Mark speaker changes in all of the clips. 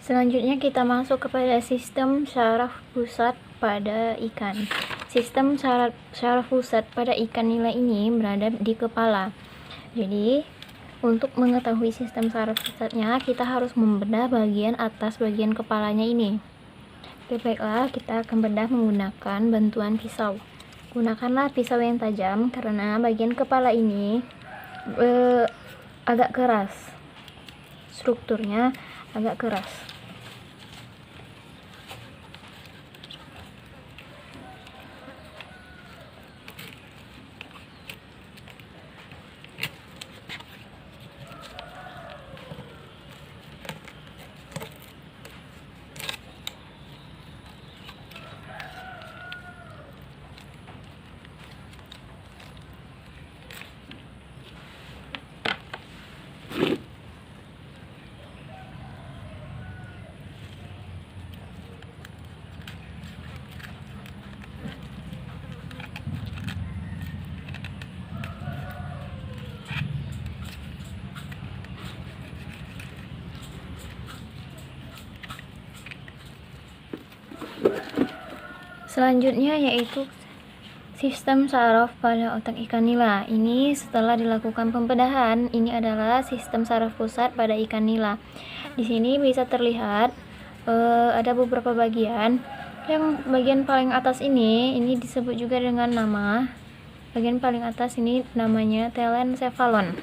Speaker 1: Selanjutnya kita masuk kepada sistem saraf pusat pada ikan. Sistem saraf pusat pada ikan nila ini berada di kepala. Jadi, untuk mengetahui sistem saraf pusatnya, kita harus membedah bagian atas bagian kepalanya ini. Oke, baiklah, kita akan bedah menggunakan bantuan pisau. Gunakanlah pisau yang tajam karena bagian kepala ini agak keras. Strukturnya agak keras. Selanjutnya yaitu sistem saraf pada otak ikan nila. Ini setelah dilakukan pembedahan, ini adalah sistem saraf pusat pada ikan nila. Di sini bisa terlihat ada beberapa bagian. Yang bagian paling atas ini disebut juga dengan nama. Bagian paling atas ini namanya telencephalon.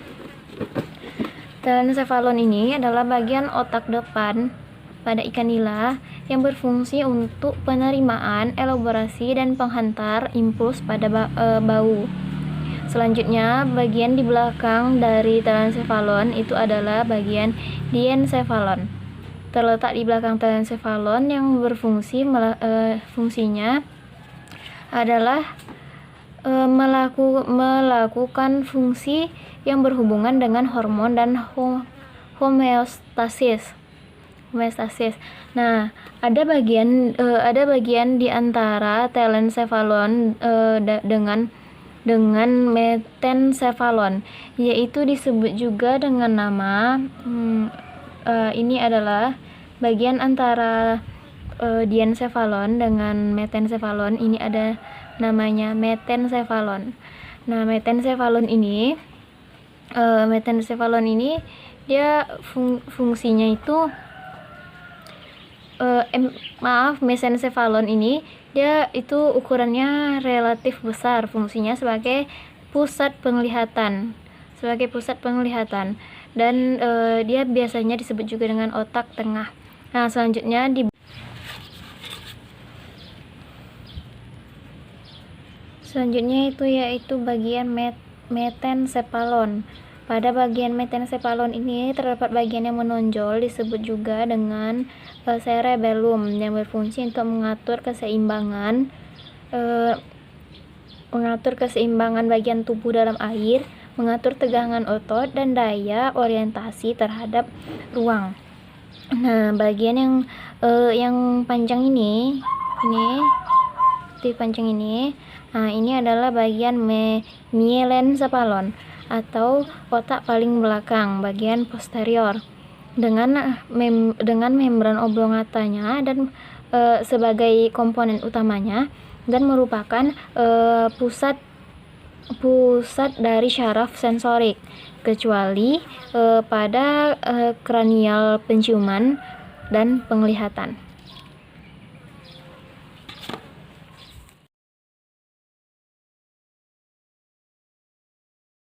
Speaker 1: Telencephalon ini adalah bagian otak depan pada ikan nila yang berfungsi untuk penerimaan, elaborasi, dan penghantar impuls pada bau. Selanjutnya, bagian di belakang dari telencephalon itu adalah bagian diencephalon. Terletak di belakang telencephalon yang fungsinya adalah melakukan fungsi yang berhubungan dengan hormon dan homeostasis. Nah, ada bagian di antara telencephalon dengan metencephalon, yaitu disebut juga dengan nama ini adalah bagian antara diencephalon dengan metencephalon. Ini ada namanya metencephalon. Nah, metencephalon ini dia fungsinya itu mesencephalon ini dia itu ukurannya relatif besar, fungsinya sebagai pusat penglihatan, dan dia biasanya disebut juga dengan otak tengah. Nah, selanjutnya yaitu bagian metencephalon. Pada bagian metencephalon ini terdapat bagian yang menonjol disebut juga dengan cerebellum yang berfungsi untuk mengatur keseimbangan bagian tubuh dalam air, mengatur tegangan otot dan daya orientasi terhadap ruang. Nah, bagian yang panjang ini nah ini adalah bagian mielencephalon atau otak paling belakang, bagian posterior, dengan membran oblongatanya dan sebagai komponen utamanya, dan merupakan pusat dari syaraf sensorik, kecuali pada kranial penciuman dan penglihatan.